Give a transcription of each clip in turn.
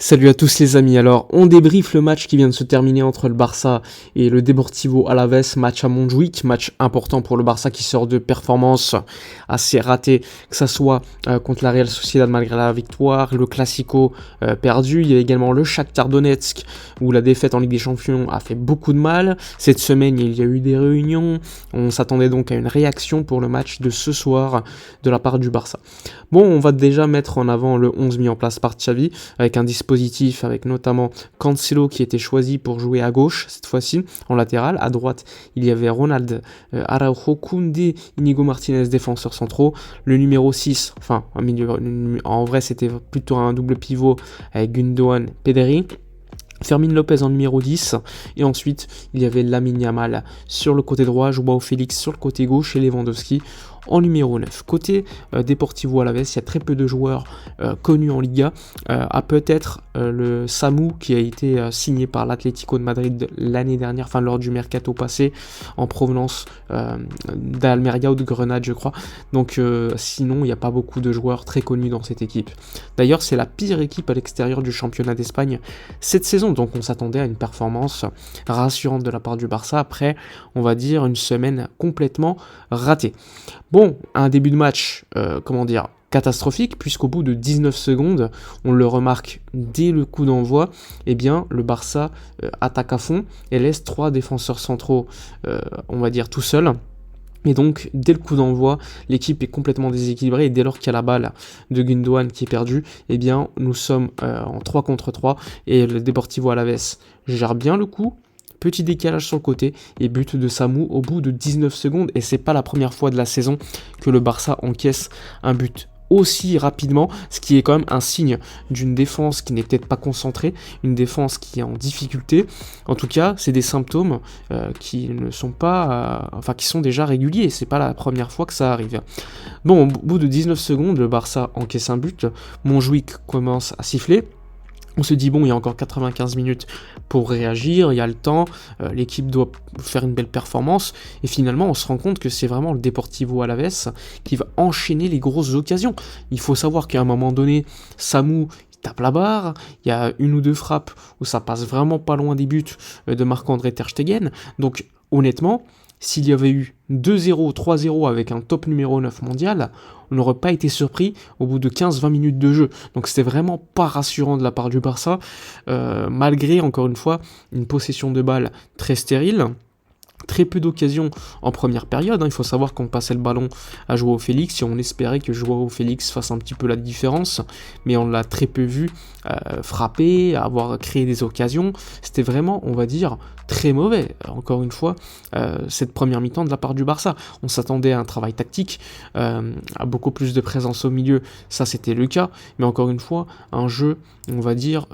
Salut à tous les amis, alors on débriefe le match qui vient de se terminer entre le Barça et le Deportivo Alavés, match à Montjuïc, match important pour le Barça qui sort de performances assez ratées, que ça soit contre la Real Sociedad malgré la victoire, le Classico perdu, il y a également le Shakhtar Donetsk où la défaite en Ligue des Champions a fait beaucoup de mal. Cette semaine il y a eu des réunions, on s'attendait donc à une réaction pour le match de ce soir de la part du Barça. Bon, on va déjà mettre en avant le 11 mis en place par Xavi avec un dispositif avec notamment Cancelo qui était choisi pour jouer à gauche cette fois-ci en latéral. À droite, il y avait Ronald, Araujo, Koundé, Inigo Martinez, défenseurs centraux. Le numéro 6, enfin en vrai c'était plutôt un double pivot avec Gundogan, Pedri. Fermin Lopez en numéro 10, et ensuite il y avait Lamine Yamal sur le côté droit, Joao Félix sur le côté gauche et Lewandowski en numéro 9. Côté Deportivo Alavés, il y a très peu de joueurs connus en Liga, à peut-être le Samu qui a été signé par l'Atlético de Madrid l'année dernière, enfin lors du mercato passé, en provenance d'Almeria ou de Grenade je crois. Donc sinon il n'y a pas beaucoup de joueurs très connus dans cette équipe. D'ailleurs c'est la pire équipe à l'extérieur du championnat d'Espagne cette saison, donc on s'attendait à une performance rassurante de la part du Barça après, on va dire, une semaine complètement ratée. Bon, un début de match, catastrophique, puisqu'au bout de 19 secondes, on le remarque dès le coup d'envoi, eh bien, le Barça attaque à fond et laisse 3 défenseurs centraux, tout seuls. Et donc, dès le coup d'envoi, l'équipe est complètement déséquilibrée et dès lors qu'il y a la balle de Gundogan qui est perdue, eh bien, nous sommes en 3 contre 3 et le Deportivo Alavés gère bien le coup. Petit décalage sur le côté et but de Samu au bout de 19 secondes. Et c'est pas la première fois de la saison que le Barça encaisse un but aussi rapidement, ce qui est quand même un signe d'une défense qui n'est peut-être pas concentrée, une défense qui est en difficulté. En tout cas, c'est des symptômes qui ne sont pas, qui sont déjà réguliers. C'est pas la première fois que ça arrive. Bon, au bout de 19 secondes, le Barça encaisse un but. Montjuïc commence à siffler. On se dit, bon, il y a encore 95 minutes pour réagir, il y a le temps, l'équipe doit faire une belle performance, et finalement, on se rend compte que c'est vraiment le Deportivo Alavés qui va enchaîner les grosses occasions. Il faut savoir qu'à un moment donné, Samu tape la barre, il y a une ou deux frappes où ça passe vraiment pas loin des buts de Marc-André Ter Stegen, donc honnêtement, s'il y avait eu 2-0, 3-0 avec un top numéro 9 mondial, on n'aurait pas été surpris au bout de 15-20 minutes de jeu. Donc c'était vraiment pas rassurant de la part du Barça, malgré, encore une fois, une possession de balle très stérile. Très peu d'occasions en première période, il faut savoir qu'on passait le ballon à Joao Félix et on espérait que Joao Félix fasse un petit peu la différence, mais on l'a très peu vu frapper, avoir créé des occasions. C'était vraiment, on va dire, très mauvais, encore une fois, cette première mi-temps de la part du Barça. On s'attendait à un travail tactique, à beaucoup plus de présence au milieu, ça c'était le cas, mais encore une fois, un jeu, on va dire,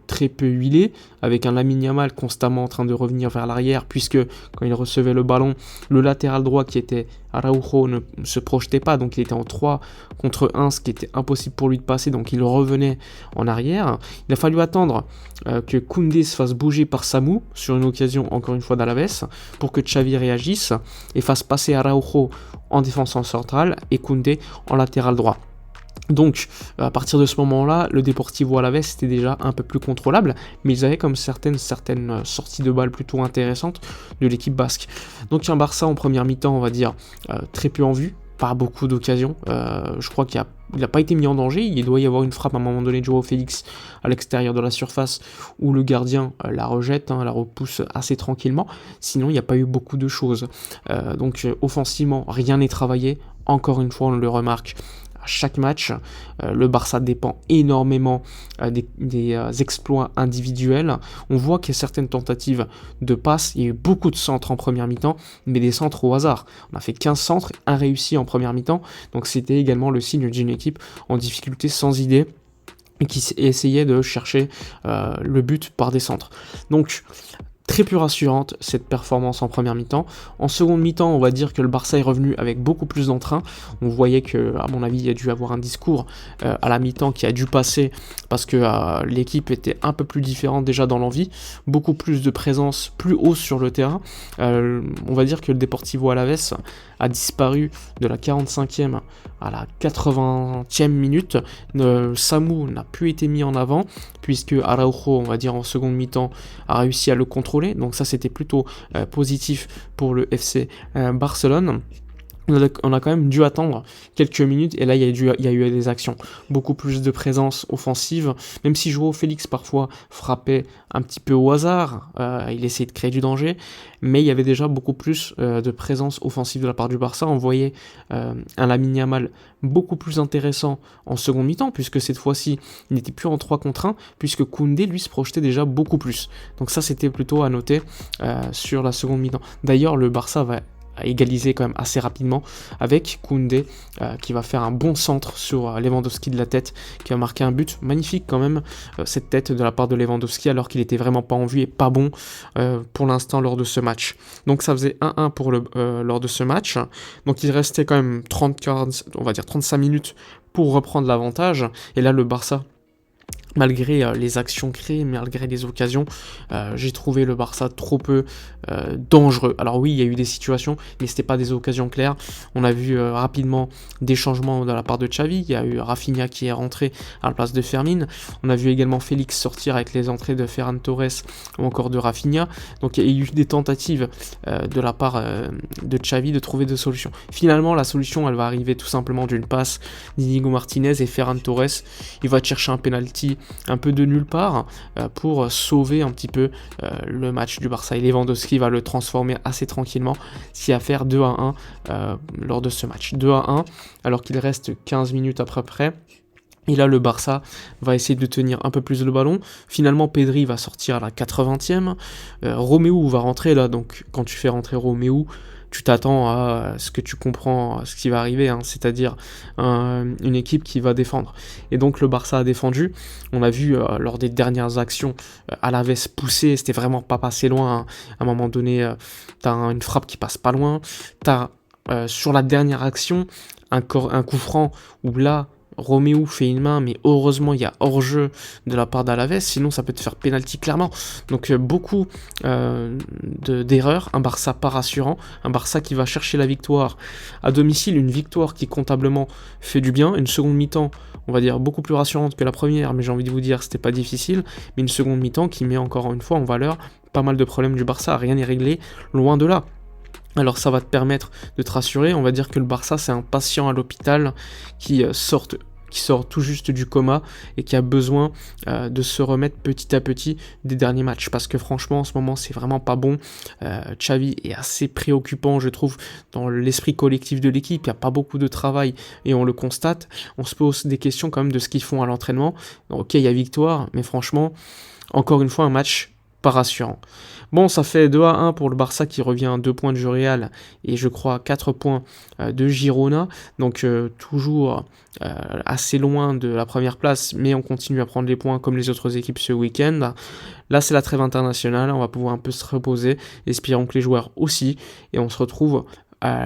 très peu huilé, avec un Lamine Yamal constamment en train de revenir vers l'arrière, puisque quand il recevait le ballon, le latéral droit qui était Araujo ne se projetait pas, donc il était en 3 contre 1, ce qui était impossible pour lui de passer, donc il revenait en arrière. Il a fallu attendre que Koundé se fasse bouger par Samu, sur une occasion encore une fois d'Alavés, pour que Xavi réagisse et fasse passer Araujo en défenseur central et Koundé en latéral droit. Donc, à partir de ce moment-là, le Deportivo Alavés était déjà un peu plus contrôlable, mais ils avaient comme certaines sorties de balles plutôt intéressantes de l'équipe basque. Donc, un Barça en première mi-temps, on va dire, très peu en vue, pas beaucoup d'occasions. Je crois qu'il n'a pas été mis en danger. Il doit y avoir une frappe à un moment donné de Joao Félix à l'extérieur de la surface où le gardien la rejette, la repousse assez tranquillement. Sinon, il n'y a pas eu beaucoup de choses. Donc, offensivement, rien n'est travaillé. Encore une fois, on le remarque. À chaque match, le Barça dépend énormément des exploits individuels. On voit qu'il y a certaines tentatives de passes, il y a eu beaucoup de centres en première mi-temps, mais des centres au hasard. On a fait 15 centres, un réussi en première mi-temps, donc c'était également le signe d'une équipe en difficulté sans idée, et qui essayait de chercher le but par des centres. Donc, très peu rassurante cette performance en première mi-temps. En seconde mi-temps, on va dire que le Barça est revenu avec beaucoup plus d'entrain. On voyait que, à mon avis, il y a dû avoir un discours à la mi-temps qui a dû passer parce que l'équipe était un peu plus différente déjà dans l'envie, beaucoup plus de présence plus haut sur le terrain. On va dire que le Deportivo Alavés a disparu de la 45e à la 80e minute. Samu n'a plus été mis en avant, puisque Araujo, on va dire en seconde mi-temps, a réussi à le contrôler. Donc ça, c'était plutôt positif pour le FC Barcelone. On a quand même dû attendre quelques minutes et là il y a eu des actions, beaucoup plus de présence offensive, même si Joao Félix parfois frappait un petit peu au hasard, il essayait de créer du danger, mais il y avait déjà beaucoup plus de présence offensive de la part du Barça. On voyait un Lamine Yamal beaucoup plus intéressant en seconde mi-temps, puisque cette fois-ci il n'était plus en 3 contre 1, puisque Koundé lui se projetait déjà beaucoup plus. Donc ça c'était plutôt à noter sur la seconde mi-temps. D'ailleurs le Barça va égaliser quand même assez rapidement avec Koundé qui va faire un bon centre sur Lewandowski de la tête, qui va marquer un but magnifique quand même, cette tête de la part de Lewandowski, alors qu'il était vraiment pas en vue et pas bon pour l'instant lors de ce match. Donc ça faisait 1-1 pour lors de ce match. Donc il restait quand même 35 minutes pour reprendre l'avantage, et là le Barça, malgré les actions créées, malgré les occasions, j'ai trouvé le Barça trop peu dangereux. Alors oui, il y a eu des situations, mais c'était pas des occasions claires. On a vu rapidement des changements de la part de Xavi. Il y a eu Rafinha qui est rentré à la place de Fermin. On a vu également Félix sortir avec les entrées de Ferran Torres ou encore de Rafinha. Donc il y a eu des tentatives de la part de Xavi de trouver des solutions. Finalement, la solution, elle va arriver tout simplement d'une passe d'Inigo Martinez, et Ferran Torres, il va chercher un penalty un peu de nulle part pour sauver un petit peu le match du Barça, et Lewandowski va le transformer assez tranquillement, ce qui va faire 2-1 lors de ce match. 2-1 alors qu'il reste 15 minutes à peu près. Et là, le Barça va essayer de tenir un peu plus le ballon. Finalement, Pedri va sortir à la 80e. Romeu va rentrer là. Donc, quand tu fais rentrer Romeu, tu t'attends à ce que tu comprends ce qui va arriver, hein, c'est-à-dire une équipe qui va défendre. Et donc le Barça a défendu. On a vu lors des dernières actions Alaves pousser, c'était vraiment pas passé loin, hein. À un moment donné, t'as une frappe qui passe pas loin. T'as sur la dernière action un coup franc où là Romeu fait une main, mais heureusement il y a hors-jeu de la part d'Alaves, sinon ça peut te faire pénalty clairement. Donc beaucoup d'erreurs, un Barça pas rassurant, un Barça qui va chercher la victoire à domicile, une victoire qui comptablement fait du bien, une seconde mi-temps, on va dire beaucoup plus rassurante que la première, mais j'ai envie de vous dire c'était pas difficile, mais une seconde mi-temps qui met encore une fois en valeur pas mal de problèmes du Barça, rien n'est réglé, loin de là. Alors ça va te permettre de te rassurer, on va dire que le Barça c'est un patient à l'hôpital qui sort tout juste du coma et qui a besoin de se remettre petit à petit des derniers matchs, parce que franchement en ce moment c'est vraiment pas bon. Xavi est assez préoccupant, je trouve, dans l'esprit collectif de l'équipe. Il n'y a pas beaucoup de travail et on le constate. On se pose des questions quand même de ce qu'ils font à l'entraînement. Donc, ok, il y a victoire, mais franchement encore une fois un match pas rassurant. Bon, ça fait 2-1 pour le Barça qui revient à 2 points du Real et je crois 4 points de Girona, donc toujours assez loin de la première place, mais on continue à prendre les points comme les autres équipes ce week-end. Là c'est la trêve internationale, on va pouvoir un peu se reposer, espérons que les joueurs aussi, et on se retrouve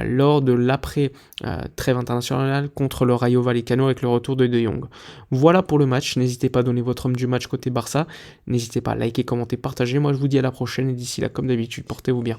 lors de l'après-trêve internationale contre le Rayo Vallecano avec le retour de Jong. Voilà pour le match, n'hésitez pas à donner votre homme du match côté Barça, n'hésitez pas à liker, commenter, partager, moi je vous dis à la prochaine, et d'ici là comme d'habitude, portez-vous bien.